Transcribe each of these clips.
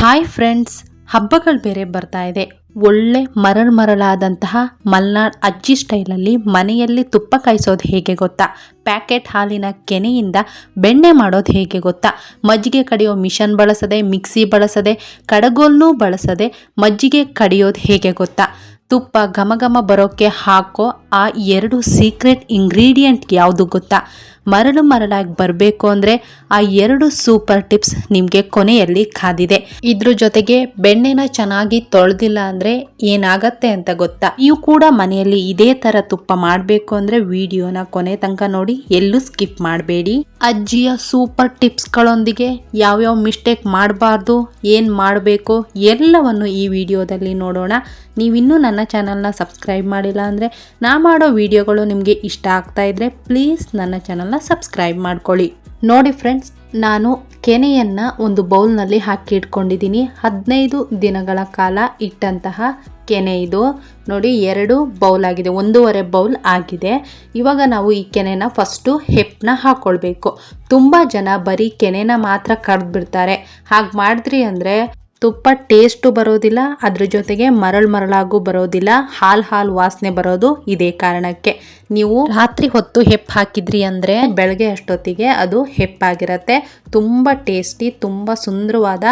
Hi friends, ಹಬ್ಬಗಳು ಬೇರೆ ಬರ್ತಾ ಇದೆ. ಒಳ್ಳೆ ಮರಳಾದಂತಹ ಮಲ್ನಾಡ್ ಅಜ್ಜಿ ಸ್ಟೈಲಲ್ಲಿ ಮನೆಯಲ್ಲಿ ತುಪ್ಪ ಕಾಯಿಸೋದು ಹೇಗೆ ಗೊತ್ತಾ? ಪ್ಯಾಕೆಟ್ ಹಾಲಿನ ಕೆನೆಯಿಂದ ಬೆಣ್ಣೆ ಮಾಡೋದು ಹೇಗೆ ಗೊತ್ತಾ? ಮಜ್ಜಿಗೆ ಕಡಿಯೋ ಮಿಷನ್ ಬಳಸದೆ, ಮಿಕ್ಸಿ ಬಳಸದೆ, ಕಡಗೋಲ್ನೂ ಬಳಸದೆ ಮಜ್ಜಿಗೆ ಕಡಿಯೋದು ಹೇಗೆ ಗೊತ್ತಾ? ತುಪ್ಪ ಘಮ ಘಮ ಬರೋಕ್ಕೆ ಹಾಕೋ ಆ 2 ಸೀಕ್ರೆಟ್ ಇಂಗ್ರೀಡಿಯೆಂಟ್ ಯಾವುದು ಗೊತ್ತಾ? ಮರಳಾಗಿ ಬರಬೇಕು ಅಂದರೆ ಆ 2 ಸೂಪರ್ ಟಿಪ್ಸ್ ನಿಮಗೆ ಕೊನೆಯಲ್ಲಿ ಕಾದಿದೆ. ಇದ್ರ ಜೊತೆಗೆ ಬೆಣ್ಣೆನ ಚೆನ್ನಾಗಿ ತೊಳೆದಿಲ್ಲ ಅಂದರೆ ಏನಾಗತ್ತೆ ಅಂತ ಗೊತ್ತಾ? ನೀವು ಕೂಡ ಮನೆಯಲ್ಲಿ ಇದೇ ಥರ ತುಪ್ಪ ಮಾಡಬೇಕು ಅಂದರೆ ವಿಡಿಯೋನ ಕೊನೆ ತನಕ ನೋಡಿ, ಎಲ್ಲೂ ಸ್ಕಿಪ್ ಮಾಡಬೇಡಿ. ಅಜ್ಜಿಯ ಸೂಪರ್ ಟಿಪ್ಸ್ಗಳೊಂದಿಗೆ ಯಾವ್ಯಾವ ಮಿಸ್ಟೇಕ್ ಮಾಡಬಾರ್ದು, ಏನು ಮಾಡಬೇಕು ಎಲ್ಲವನ್ನು ಈ ವಿಡಿಯೋದಲ್ಲಿ ನೋಡೋಣ. ನೀವಿನ್ನೂ ನನ್ನ ಚಾನಲ್ನ ಸಬ್ಸ್ಕ್ರೈಬ್ ಮಾಡಿಲ್ಲ ಅಂದರೆ ನಾ ಮಾಡೋ ವಿಡಿಯೋಗಳು ನಿಮಗೆ ಇಷ್ಟ ಆಗ್ತಾ ಇದ್ರೆ ಪ್ಲೀಸ್ ನನ್ನ ಚಾನಲ್ನ ಸಬ್ಸ್ಕ್ರೈಬ್ ಮಾಡ್ಕೊಳ್ಳಿ. ನೋಡಿ ಫ್ರೆಂಡ್ಸ್, ನಾನು ಕೆನೆಯನ್ನು ಒಂದು ಬೌಲ್ನಲ್ಲಿ ಹಾಕಿ ಇಟ್ಕೊಂಡಿದ್ದೀನಿ. 15 ದಿನಗಳ ಕಾಲ ಇಟ್ಟಂತಹ ಕೆನೆ ಇದು. ನೋಡಿ 2 ಬೌಲ್ ಆಗಿದೆ, 1.5 ಬೌಲ್ ಆಗಿದೆ. ಇವಾಗ ನಾವು ಈ ಕೆನೆನ ಫಸ್ಟು ಹೆಪ್ಪನ್ನ ಹಾಕ್ಕೊಳ್ಬೇಕು. ತುಂಬ ಜನ ಬರೀ ಕೆನೆನ ಮಾತ್ರ ಕಡ್ದು ಬಿಡ್ತಾರೆ. ಹಾಗೆ ಮಾಡಿದ್ರಿ ಅಂದರೆ ತುಪ್ಪ ಟೇಸ್ಟು ಬರೋದಿಲ್ಲ, ಅದ್ರ ಜೊತೆಗೆ ಮರಳಾಗೂ ಬರೋದಿಲ್ಲ, ಹಾಲು ವಾಸನೆ ಬರೋದು ಇದೇ ಕಾರಣಕ್ಕೆ. ನೀವು ರಾತ್ರಿ ಹೊತ್ತು ಹೆಪ್ಪು ಹಾಕಿದ್ರಿ ಅಂದರೆ ಬೆಳಗ್ಗೆ ಅಷ್ಟೊತ್ತಿಗೆ ಅದು ಹೆಪ್ಪಾಗಿರತ್ತೆ. ತುಂಬ ಟೇಸ್ಟಿ, ತುಂಬ ಸುಂದರವಾದ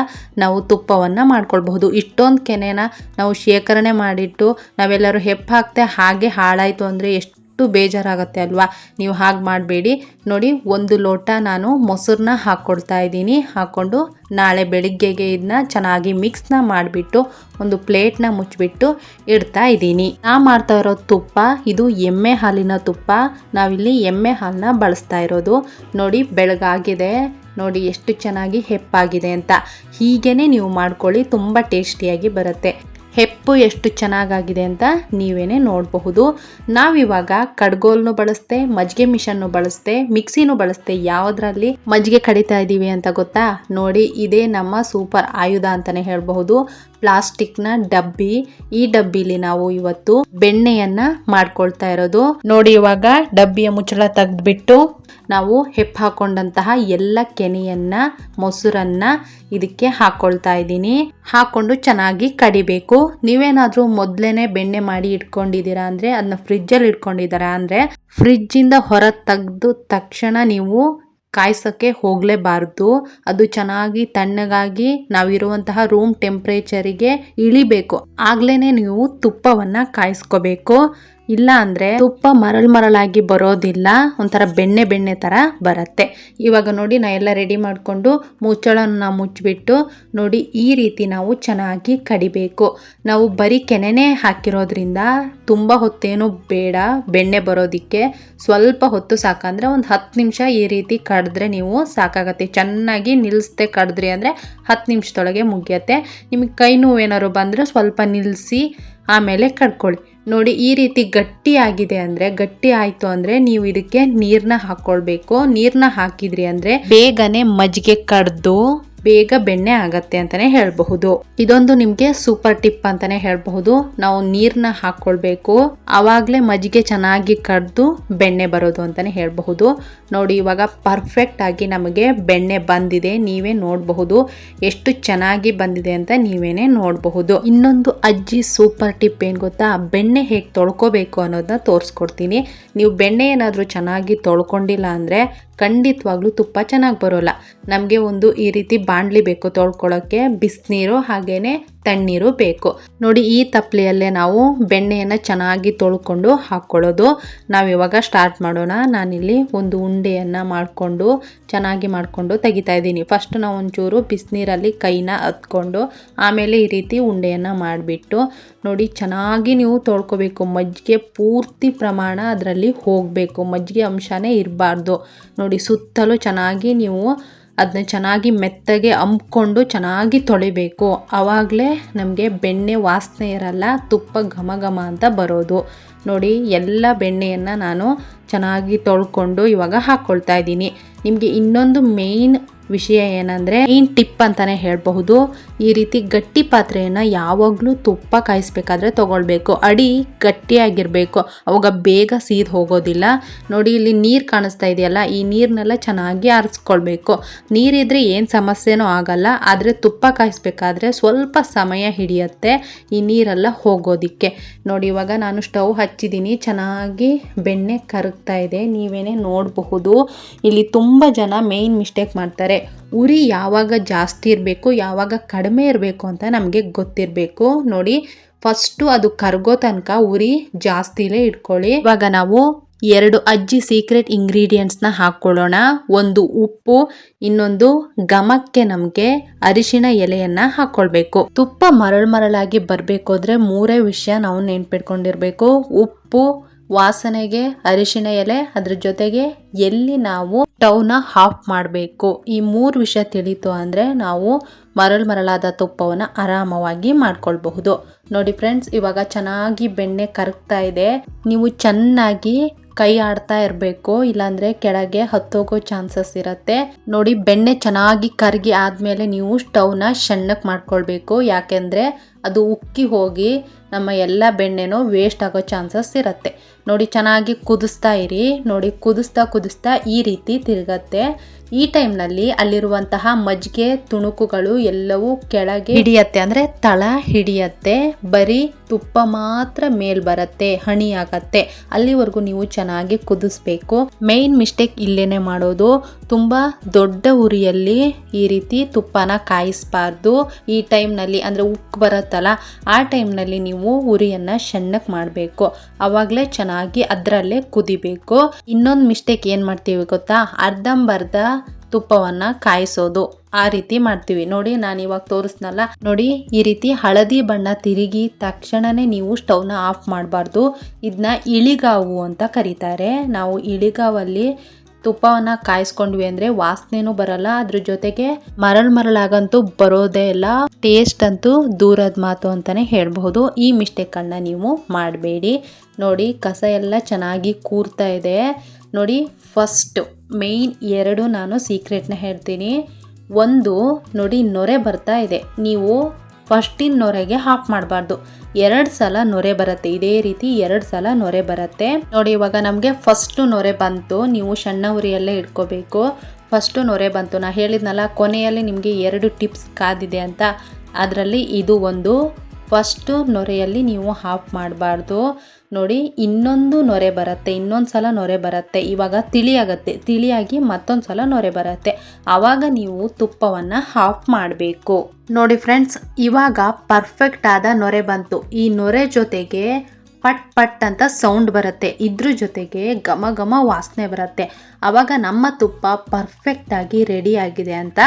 ನಾವು ತುಪ್ಪವನ್ನು ಮಾಡ್ಕೊಳ್ಬಹುದು. ಇಷ್ಟೊಂದು ಕೆನೆನ ನಾವು ಶೇಖರಣೆ ಮಾಡಿಟ್ಟು ನಾವೆಲ್ಲರೂ ಹೆಪ್ಪು ಹಾಕ್ತೆ ಹಾಗೆ ಹಾಳಾಯಿತು ಅಂದರೆ ಎಷ್ಟು ಬೇಜಾರಾಗುತ್ತೆ ಅಲ್ವಾ? ನೀವು ಹಾಗೆ ಮಾಡಬೇಡಿ. ನೋಡಿ 1 ಲೋಟ ನಾನು ಮೊಸರನ್ನ ಹಾಕ್ಕೊಳ್ತಾ ಇದ್ದೀನಿ. ಹಾಕ್ಕೊಂಡು ನಾಳೆ ಬೆಳಿಗ್ಗೆಗೆ ಇದನ್ನ ಚೆನ್ನಾಗಿ ಮಿಕ್ಸ್ನ ಮಾಡಿಬಿಟ್ಟು ಒಂದು ಪ್ಲೇಟ್ನ ಮುಚ್ಚಿಬಿಟ್ಟು ಇಡ್ತಾ ಇದ್ದೀನಿ. ನಾ ಮಾಡ್ತಾ ಇರೋ ತುಪ್ಪ ಇದು ಎಮ್ಮೆ ಹಾಲಿನ ತುಪ್ಪ. ನಾವಿಲ್ಲಿ ಎಮ್ಮೆ ಹಾಲನ್ನ ಬಳಸ್ತಾ ಇರೋದು. ನೋಡಿ ಬೆಳಗಾಗಿದೆ, ನೋಡಿ ಎಷ್ಟು ಚೆನ್ನಾಗಿ ಹೆಪ್ಪಾಗಿದೆ ಅಂತ. ಹೀಗೇನೆ ನೀವು ಮಾಡ್ಕೊಳ್ಳಿ, ತುಂಬ ಟೇಸ್ಟಿಯಾಗಿ ಬರುತ್ತೆ. ಹೆಪ್ಪು ಎಷ್ಟು ಚೆನ್ನಾಗಾಗಿದೆ ಅಂತ ನೀವೇನೇ ನೋಡಬಹುದು. ನಾವಿವಾಗ ಕಡ್ಗೋಲ್ನು ಬಳಸ್ತೆ, ಮಜ್ಜಿಗೆ ಮಿಷನ್ನು ಬಳಸ್ತೆ, ಮಿಕ್ಸಿನೂ ಬಳಸ್ತೆ. ಯಾವುದರಲ್ಲಿ ಮಜ್ಜಿಗೆ ಕಡಿತಾ ಇದ್ದೀವಿ ಅಂತ ಗೊತ್ತಾ? ನೋಡಿ ಇದೇ ನಮ್ಮ ಸೂಪರ್ ಆಯುಧ ಅಂತಾನೆ ಹೇಳಬಹುದು. ಪ್ಲಾಸ್ಟಿಕ್ನ ಡಬ್ಬಿ. ಈ ಡಬ್ಬಿಲಿ ನಾವು ಇವತ್ತು ಬೆಣ್ಣೆಯನ್ನ ಮಾಡ್ಕೊಳ್ತಾ ಇರೋದು. ನೋಡಿ ಇವಾಗ ಡಬ್ಬಿಯ ಮುಚ್ಚಳ ತೆಗೆದ್ಬಿಟ್ಟು ನಾವು ಹೆಪ್ಪು ಹಾಕೊಂಡಂತಹ ಎಲ್ಲ ಕೆನೆಯನ್ನ, ಮೊಸರನ್ನ ಇದಕ್ಕೆ ಹಾಕೊಳ್ತಾ ಇದ್ದೀನಿ. ಹಾಕೊಂಡು ಚೆನ್ನಾಗಿ ಕಡಿಬೇಕು. ನೀವೇನಾದ್ರೂ ಮೊದಲೇನೆ ಬೆಣ್ಣೆ ಮಾಡಿ ಇಟ್ಕೊಂಡಿದ್ದೀರಾ ಅಂದ್ರೆ, ಅದನ್ನ ಫ್ರಿಜ್ಜಲ್ಲಿ ಇಟ್ಕೊಂಡಿದ್ದೀರಾ ಅಂದ್ರೆ ಫ್ರಿಜ್ಜಿಂದ ಹೊರ ತೆಗೆದು ತಕ್ಷಣ ನೀವು ಕಾಯಿಸೋಕ್ಕೆ ಹೋಗಲೇಬಾರ್ದು. ಅದು ಚೆನ್ನಾಗಿ ತಣ್ಣಗಾಗಿ ನಾವಿರುವಂತಹ ರೂಮ್ ಟೆಂಪ್ರೇಚರಿಗೆ ಇಳಿಬೇಕು. ಆಗ್ಲೇ ನೀವು ತುಪ್ಪವನ್ನು ಕಾಯಿಸ್ಕೋಬೇಕು. ಇಲ್ಲ ಅಂದರೆ ತುಪ್ಪ ಮರಳಾಗಿ ಬರೋದಿಲ್ಲ, ಒಂಥರ ಬೆಣ್ಣೆ ಥರ ಬರುತ್ತೆ. ಇವಾಗ ನೋಡಿ ನಾ ಎಲ್ಲ ರೆಡಿ ಮಾಡಿಕೊಂಡು ಮುಚ್ಚಳನ ಮುಚ್ಚಿಬಿಟ್ಟು ನೋಡಿ ಈ ರೀತಿ ನಾವು ಚೆನ್ನಾಗಿ ಕಡಿಬೇಕು. ನಾವು ಬರೀ ಕೆನೆನೇ ಹಾಕಿರೋದ್ರಿಂದ ತುಂಬ ಹೊತ್ತೇನು ಬೇಡ ಬೆಣ್ಣೆ ಬರೋದಕ್ಕೆ. ಸ್ವಲ್ಪ ಹೊತ್ತು ಸಾಕಂದರೆ ಒಂದು 10 ನಿಮಿಷ ಈ ರೀತಿ ಕಡಿದ್ರೆ ನೀವು ಸಾಕಾಗತ್ತೆ. ಚೆನ್ನಾಗಿ ನಿಲ್ಲಿಸ್ದೆ ಕಡಿದ್ರಿ ಅಂದರೆ 10 ನಿಮಿಷದೊಳಗೆ ಮುಗಿಯತ್ತೆ. ನಿಮಗೆ ಕೈ ನೋವು ಏನಾದ್ರು ಬಂದರೆ ಸ್ವಲ್ಪ ನಿಲ್ಲಿಸಿ ಆಮೇಲೆ ಕಡ್ಕೊಳ್ಳಿ. ನೋಡಿ ಈ ರೀತಿ ಗಟ್ಟಿ ಆಗಿದೆ ಅಂದರೆ, ಗಟ್ಟಿ ಆಯಿತು ಅಂದರೆ ನೀವು ಇದಕ್ಕೆ ನೀರನ್ನ ಹಾಕ್ಕೊಳ್ಬೇಕು. ನೀರನ್ನ ಹಾಕಿದ್ರಿ ಅಂದರೆ ಬೇಗನೆ ಮಜ್ಜಿಗೆ ಕಡ್ದು ಬೇಗ ಬೆಣ್ಣೆ ಆಗತ್ತೆ ಅಂತಾನೆ ಹೇಳಬಹುದು. ಇದೊಂದು ನಿಮಗೆ ಸೂಪರ್ ಟಿಪ್ ಅಂತಾನೆ ಹೇಳಬಹುದು. ನಾವು ನೀರನ್ನ ಹಾಕ್ಕೊಳ್ಬೇಕು, ಆವಾಗಲೇ ಮಜ್ಜಿಗೆ ಚೆನ್ನಾಗಿ ಕಡ್ದು ಬೆಣ್ಣೆ ಬರೋದು ಅಂತಾನೆ ಹೇಳಬಹುದು. ನೋಡಿ ಇವಾಗ ಪರ್ಫೆಕ್ಟ್ ಆಗಿ ನಮಗೆ ಬೆಣ್ಣೆ ಬಂದಿದೆ. ನೀವೇ ನೋಡಬಹುದು ಎಷ್ಟು ಚೆನ್ನಾಗಿ ಬಂದಿದೆ ಅಂತ ನೀವೇನೆ ನೋಡಬಹುದು. ಇನ್ನೊಂದು ಅಜ್ಜಿ ಸೂಪರ್ ಟಿಪ್ ಏನು ಗೊತ್ತಾ? ಬೆಣ್ಣೆ ಹೇಗೆ ತೊಳ್ಕೋಬೇಕು ಅನ್ನೋದನ್ನ ತೋರಿಸ್ಕೊಡ್ತೀನಿ. ನೀವು ಬೆಣ್ಣೆ ಏನಾದರೂ ಚೆನ್ನಾಗಿ ತೊಳ್ಕೊಂಡಿಲ್ಲ ಅಂದರೆ ಖಂಡಿತವಾಗ್ಲೂ ತುಪ್ಪ ಚೆನ್ನಾಗಿ ಬರೋಲ್ಲ. ನಮಗೆ ಒಂದು ಈ ರೀತಿ ಬಾಣಲಿ ಬೇಕು ತೊಳ್ಕೊಳ್ಳೋಕ್ಕೆ, ಬಿಸಿನೀರು ಹಾಗೇನೆ ತಣ್ಣೀರು ಬೇಕು. ನೋಡಿ ಈ ತಪ್ಪಲೆಯಲ್ಲೇ ನಾವು ಬೆಣ್ಣೆಯನ್ನು ಚೆನ್ನಾಗಿ ತೊಳ್ಕೊಂಡು ಹಾಕ್ಕೊಳ್ಳೋದು. ನಾವಿವಾಗ ಸ್ಟಾರ್ಟ್ ಮಾಡೋಣ. ನಾನಿಲ್ಲಿ ಒಂದು ಉಂಡೆಯನ್ನು ಚೆನ್ನಾಗಿ ಮಾಡಿಕೊಂಡು ತೆಗಿತಾ ಇದ್ದೀನಿ. ಫಸ್ಟ್ ನಾವು ಒಂಚೂರು ಬಿಸಿನೀರಲ್ಲಿ ಕೈನ ಹತ್ಕೊಂಡು ಆಮೇಲೆ ಈ ರೀತಿ ಉಂಡೆಯನ್ನು ಮಾಡಿಬಿಟ್ಟು ನೋಡಿ ಚೆನ್ನಾಗಿ ನೀವು ತೊಳ್ಕೊಬೇಕು. ಮಜ್ಜಿಗೆ ಪೂರ್ತಿ ಪ್ರಮಾಣ ಅದರಲ್ಲಿ ಹೋಗಬೇಕು, ಮಜ್ಜಿಗೆ ಅಂಶನೇ ಇರಬಾರ್ದು. ನೋಡಿ ಸುತ್ತಲೂ ಚೆನ್ನಾಗಿ ನೀವು ಅದನ್ನ ಚೆನ್ನಾಗಿ ಮೆತ್ತಗೆ ಅಂಬ್ಕೊಂಡು ಚೆನ್ನಾಗಿ ತೊಳಿಬೇಕು. ಆವಾಗಲೇ ನಮಗೆ ಬೆಣ್ಣೆ ವಾಸನೆ ಇರಲ್ಲ, ತುಪ್ಪ ಘಮ ಅಂತ ಬರೋದು. ನೋಡಿ ಎಲ್ಲ ಬೆಣ್ಣೆಯನ್ನು ನಾನು ಚೆನ್ನಾಗಿ ತೊಳ್ಕೊಂಡು ಇವಾಗ ಹಾಕ್ಕೊಳ್ತಾ ಇದ್ದೀನಿ. ನಿಮಗೆ ಇನ್ನೊಂದು ಮೇಯ್ನ್ ವಿಷಯ ಏನಂದರೆ ಮೇನ್ ಟಿಪ್ ಅಂತಾನೆ ಹೇಳಬಹುದು. ಈ ರೀತಿ ಗಟ್ಟಿ ಪಾತ್ರೆಯನ್ನು ಯಾವಾಗಲೂ ತುಪ್ಪ ಕಾಯಿಸ್ಬೇಕಾದ್ರೆ ತಗೊಳ್ಬೇಕು. ಅಡಿ ಗಟ್ಟಿಯಾಗಿರಬೇಕು, ಅವಾಗ ಬೇಗ ಸೀದ್ ಹೋಗೋದಿಲ್ಲ. ನೋಡಿ ಇಲ್ಲಿ ನೀರು ಕಾಣಿಸ್ತಾ ಇದೆಯಲ್ಲ, ಈ ನೀರನ್ನೆಲ್ಲ ಚೆನ್ನಾಗಿ ಆರಿಸ್ಕೊಳ್ಬೇಕು. ನೀರಿದ್ರೆ ಏನು ಸಮಸ್ಯೆನೂ ಆಗಲ್ಲ, ಆದರೆ ತುಪ್ಪ ಕಾಯಿಸ್ಬೇಕಾದ್ರೆ ಸ್ವಲ್ಪ ಸಮಯ ಹಿಡಿಯುತ್ತೆ ಈ ನೀರೆಲ್ಲ ಹೋಗೋದಿಕ್ಕೆ. ನೋಡಿ ಇವಾಗ ನಾನು ಸ್ಟವ್ ಹಚ್ಚಿದ್ದೀನಿ, ಚೆನ್ನಾಗಿ ಬೆಣ್ಣೆ ಕರಗ್ತಾ ಇದೆ, ನೀವೇನೇ ನೋಡಬಹುದು. ಇಲ್ಲಿ ತುಂಬ ಜನ ಮೇನ್ ಮಿಸ್ಟೇಕ್ ಮಾಡ್ತಾರೆ. ಉರಿ ಯಾವಾಗ ಜಾಸ್ತಿ ಇರಬೇಕು ಯಾವಾಗ ಕಡಿಮೆ ಇರಬೇಕು ಅಂತ ನಮಗೆ ಗೊತ್ತಿರಬೇಕು. ನೋಡಿ ಫಸ್ಟು ಅದು ಕರಗೋ ತನಕ ಉರಿ ಜಾಸ್ತಿಲೇ ಇಟ್ಕೊಳ್ಳಿ. ಇವಾಗ ನಾವು 2 ಅಜ್ಜಿ ಸೀಕ್ರೆಟ್ ಇಂಗ್ರೀಡಿಯೆಂಟ್ಸ್ನ ಹಾಕ್ಕೊಳ್ಳೋಣ. ಒಂದು ಉಪ್ಪು, ಇನ್ನೊಂದು ಘಮಕ್ಕೆ ನಮಗೆ ಅರಿಶಿಣ ಎಲೆಯನ್ನು ಹಾಕ್ಕೊಳ್ಬೇಕು. ತುಪ್ಪ ಮರಳಾಗಿ ಬರಬೇಕು ಅಂದರೆ 3 ವಿಷಯ ನಾವು ನೆನ್ಪಿಟ್ಕೊಂಡಿರ್ಬೇಕು. ಉಪ್ಪು, ವಾಸನೆಗೆ ಅರಿಶಿಣ ಎಲೆ, ಅದ್ರ ಜೊತೆಗೆ ಎಲ್ಲಿ ನಾವು ಸ್ಟವ್ನ ಆಫ್ ಮಾಡಬೇಕು. ಈ 3 ವಿಷಯ ತಿಳಿತು ಅಂದರೆ ನಾವು ಮರಳಾದ ತುಪ್ಪವನ್ನು ಆರಾಮವಾಗಿ ಮಾಡ್ಕೊಳ್ಬಹುದು. ನೋಡಿ ಫ್ರೆಂಡ್ಸ್, ಇವಾಗ ಚೆನ್ನಾಗಿ ಬೆಣ್ಣೆ ಕರಗ್ತಾ ಇದೆ. ನೀವು ಚೆನ್ನಾಗಿ ಕೈ ಆಡ್ತಾ ಇರಬೇಕು, ಇಲ್ಲಾಂದ್ರೆ ಕೆಳಗೆ ಹತ್ತೋಗೋ ಚಾನ್ಸಸ್ ಇರುತ್ತೆ. ನೋಡಿ ಬೆಣ್ಣೆ ಚೆನ್ನಾಗಿ ಕರಗಿ ಆದ್ಮೇಲೆ ನೀವು ಸ್ಟವ್ನ ಸಣ್ಣಕ್ಕೆ ಮಾಡ್ಕೊಳ್ಬೇಕು. ಯಾಕೆಂದ್ರೆ ಅದು ಉಕ್ಕಿ ಹೋಗಿ ನಮ್ಮ ಎಲ್ಲ ಬೆಣ್ಣೆನೂ ವೇಸ್ಟ್ ಆಗೋ ಚಾನ್ಸಸ್ ಇರುತ್ತೆ. ನೋಡಿ ಚೆನ್ನಾಗಿ ಕುದಿಸ್ತಾ ಇರಿ. ನೋಡಿ ಕುದಿಸ್ತಾ ಈ ರೀತಿ ತಿರುಗತ್ತೆ. ಈ ಟೈಮ್ನಲ್ಲಿ ಅಲ್ಲಿರುವಂತಹ ಮಜ್ಜಿಗೆ ತುಣುಕುಗಳು ಎಲ್ಲವೂ ಕೆಳಗೆ ಹಿಡಿಯತ್ತೆ, ಅಂದ್ರೆ ತಳ ಹಿಡಿಯತ್ತೆ. ಬರೀ ತುಪ್ಪ ಮಾತ್ರ ಮೇಲ್ ಬರುತ್ತೆ, ಹಣಿ ಆಗತ್ತೆ. ಅಲ್ಲಿವರೆಗೂ ನೀವು ಚೆನ್ನಾಗಿ ಕುದಿಸ್ಬೇಕು. ಮೇನ್ ಮಿಸ್ಟೇಕ್ ಇಲ್ಲೇನೆ ಮಾಡೋದು, ತುಂಬಾ ದೊಡ್ಡ ಉರಿಯಲ್ಲಿ ಈ ರೀತಿ ತುಪ್ಪನ ಕಾಯಿಸಬಾರ್ದು. ಈ ಟೈಮ್ನಲ್ಲಿ ಅಂದ್ರೆ ಉಕ್ಕು ಬರುತ್ತಲ್ಲ, ಆ ಟೈಮ್ನಲ್ಲಿ ನೀವು ಉರಿಯನ್ನ ಸಣ್ಣಕ್ಕೆ ಮಾಡಬೇಕು. ಅವಾಗಲೇ ಚೆನ್ನಾಗಿ ಅದರಲ್ಲೇ ಕುದಿಬೇಕು. ಇನ್ನೊಂದು ಮಿಸ್ಟೇಕ್ ಏನು ಮಾಡ್ತೀವಿ ಗೊತ್ತಾ, ಅರ್ಧಂಬರ್ಧ ತುಪ್ಪವನ್ನ ಕಾಯಿಸೋದು, ಆ ರೀತಿ ಮಾಡ್ತೀವಿ. ನೋಡಿ ನಾನು ಇವಾಗ ತೋರಿಸ್ನಲ್ಲ, ನೋಡಿ ಈ ರೀತಿ ಹಳದಿ ಬಣ್ಣ ತಿರುಗಿ ತಕ್ಷಣನೇ ನೀವು ಸ್ಟವ್ನ ಆಫ್ ಮಾಡಬಾರ್ದು. ಇದನ್ನ ಇಳಿಗಾವು ಅಂತ ಕರೀತಾರೆ. ನಾವು ಇಳಿಗಾವಲ್ಲಿ ತುಪ್ಪವನ್ನ ಕಾಯಿಸ್ಕೊಂಡ್ವಿ ಅಂದ್ರೆ ವಾಸನೆನೂ ಬರಲ್ಲ, ಅದ್ರ ಜೊತೆಗೆ ಮರಳಾಗಂತೂ ಬರೋದೇ ಇಲ್ಲ. ಟೇಸ್ಟ್ ಅಂತೂ ದೂರದ ಮಾತು ಅಂತಾನೆ ಹೇಳ್ಬಹುದು. ಈ ಮಿಸ್ಟೇಕನ್ನು ನೀವು ಮಾಡಬೇಡಿ. ನೋಡಿ ಕಸ ಎಲ್ಲ ಚೆನ್ನಾಗಿ ಕೂರ್ತಾ ಇದೆ. ನೋಡಿ ಫಸ್ಟ್ ಮೇನ್ 2 ನಾನು ಸೀಕ್ರೆಟ್ನ ಹೇಳ್ತೀನಿ. ಒಂದು ನೋಡಿ ನೊರೆ ಬರ್ತಾ ಇದೆ, ನೀವು ಫಸ್ಟಿನ ನೊರೆಗೆ ಆಫ್ ಮಾಡಬಾರ್ದು. 2 ಸಲ ನೊರೆ ಬರುತ್ತೆ, ಇದೇ ರೀತಿ 2 ಸಲ ನೊರೆ ಬರುತ್ತೆ. ನೋಡಿ ಇವಾಗ ನಮಗೆ ಫಸ್ಟ್ ನೊರೆ ಬಂತು, ನೀವು ಸಣ್ಣ ಉರಿಯಲ್ಲೇ ಇಟ್ಕೋಬೇಕು. ಫಸ್ಟು ನೊರೆ ಬಂತು, ನಾ ಹೇಳಿದ್ನಲ್ಲ ಕೊನೆಯಲ್ಲಿ ನಿಮಗೆ 2 ಟಿಪ್ಸ್ ಕಾದಿದೆ ಅಂತ, ಅದರಲ್ಲಿ ಇದು ಒಂದು. ಫಸ್ಟು ನೊರೆಯಲ್ಲಿ ನೀವು ಆಫ್ ಮಾಡಬಾರ್ದು. ನೋಡಿ ಇನ್ನೊಂದು ನೊರೆ ಬರುತ್ತೆ, ಇನ್ನೊಂದು ಸಲ ನೊರೆ ಬರುತ್ತೆ. ಇವಾಗ ತಿಳಿಯಾಗಿ ಮತ್ತೊಂದು ಸಲ ನೊರೆ ಬರುತ್ತೆ, ಆವಾಗ ನೀವು ತುಪ್ಪವನ್ನು ಆಫ್ ಮಾಡಬೇಕು. ನೋಡಿ ಫ್ರೆಂಡ್ಸ್, ಇವಾಗ ಪರ್ಫೆಕ್ಟ್ ಆದ ನೊರೆ ಬಂತು. ಈ ನೊರೆ ಜೊತೆಗೆ ಪಟ್ ಪಟ್ ಅಂತ ಸೌಂಡ್ ಬರುತ್ತೆ, ಇದ್ರ ಜೊತೆಗೆ ಘಮ ವಾಸನೆ ಬರುತ್ತೆ. ಆವಾಗ ನಮ್ಮ ತುಪ್ಪ ಪರ್ಫೆಕ್ಟಾಗಿ ರೆಡಿ ಆಗಿದೆ ಅಂತ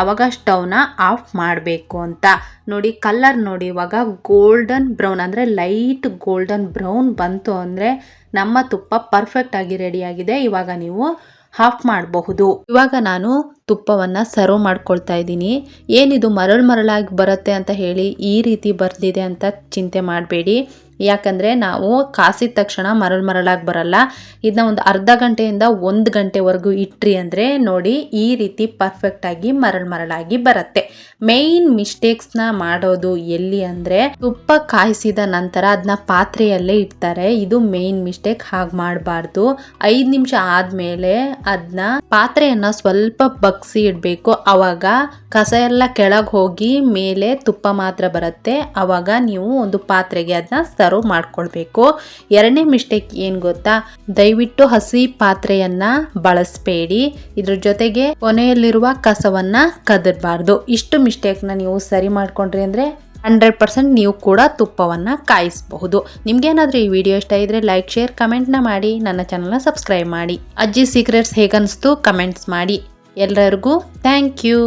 ಆವಾಗ ಸ್ಟವ್ನ ಆಫ್ ಮಾಡಬೇಕು ಅಂತ. ನೋಡಿ ಕಲರ್ ನೋಡಿ, ಇವಾಗ ಗೋಲ್ಡನ್ ಬ್ರೌನ್ ಅಂದರೆ ಲೈಟ್ ಗೋಲ್ಡನ್ ಬ್ರೌನ್ ಬಂತು ಅಂದರೆ ನಮ್ಮ ತುಪ್ಪ ಪರ್ಫೆಕ್ಟಾಗಿ ರೆಡಿ ಆಗಿದೆ. ಇವಾಗ ನೀವು ಆಫ್ ಮಾಡಬಹುದು. ಇವಾಗ ನಾನು ತುಪ್ಪವನ್ನು ಸರ್ವ್ ಮಾಡ್ಕೊಳ್ತಾ ಇದ್ದೀನಿ. ಏನಿದು ಮರಳಾಗಿ ಬರುತ್ತೆ ಅಂತ ಹೇಳಿ ಈ ರೀತಿ ಬರ್ದಿದೆ ಅಂತ ಚಿಂತೆ ಮಾಡಬೇಡಿ. ಯಾಕಂದರೆ ನಾವು ಕಾಸಿದ ತಕ್ಷಣ ಮರಳಾಗಿ ಬರಲ್ಲ. ಇದನ್ನ ಒಂದು ಅರ್ಧ ಗಂಟೆಯಿಂದ 1 ಗಂಟೆವರೆಗೂ ಇಟ್ರಿ ಅಂದರೆ ನೋಡಿ ಈ ರೀತಿ ಪರ್ಫೆಕ್ಟಾಗಿ ಮರಳಾಗಿ ಬರುತ್ತೆ. ಮೇನ್ ಮಿಸ್ಟೇಕ್ಸ್ನ ಮಾಡೋದು ಎಲ್ಲಿ ಅಂದರೆ ತುಪ್ಪ ಕಾಯಿಸಿದ ನಂತರ ಅದನ್ನ ಪಾತ್ರೆಯಲ್ಲೇ ಇಡ್ತಾರೆ. ಇದು ಮೇನ್ ಮಿಸ್ಟೇಕ್, ಹಾಗೆ ಮಾಡಬಾರ್ದು. 5 ನಿಮಿಷ ಆದಮೇಲೆ ಅದನ್ನ ಪಾತ್ರೆಯನ್ನು ಸ್ವಲ್ಪ ಬಗ್ಸಿ ಇಡಬೇಕು. ಆವಾಗ ಕಸ ಎಲ್ಲ ಕೆಳಗೆ ಹೋಗಿ ಮೇಲೆ ತುಪ್ಪ ಮಾತ್ರ ಬರುತ್ತೆ. ಆವಾಗ ನೀವು ಒಂದು ಪಾತ್ರೆಗೆ ಅದನ್ನ ಸರ್ವ್ ಮಾಡ್ಕೊಳ್ಬೇಕು. 2ನೇ ಮಿಸ್ಟೇಕ್ ಏನು ಗೊತ್ತಾ, ದಯವಿಟ್ಟು ಹಸಿ ಪಾತ್ರೆಯನ್ನ ಬಳಸಬೇಡಿ. ಇದ್ರ ಜೊತೆಗೆ ಕೊನೆಯಲ್ಲಿರುವ ಕಸವನ್ನ ಕದರ್ಬಾರ್ದು. ಇಷ್ಟು ಮಿಸ್ಟೇಕ್ನ ನೀವು ಸರಿ ಮಾಡ್ಕೊಂಡ್ರಿ ಅಂದ್ರೆ 100% ನೀವು ಕೂಡ ತುಪ್ಪವನ್ನ ಕಾಯಿಸಬಹುದು. ನಿಮ್ಗೇನಾದ್ರೂ ಈ ವಿಡಿಯೋ ಇಷ್ಟ ಇದ್ರೆ ಲೈಕ್, ಶೇರ್, ಕಮೆಂಟ್ನ ಮಾಡಿ. ನನ್ನ ಚಾನಲ್ನ ಸಬ್ಸ್ಕ್ರೈಬ್ ಮಾಡಿ. ಅಜ್ಜಿ ಸೀಕ್ರೆಟ್ಸ್ ಹೇಗನ್ನಿಸ್ತು ಕಮೆಂಟ್ಸ್ ಮಾಡಿ. ಎಲ್ಲರಿಗೂ ಥ್ಯಾಂಕ್ ಯು.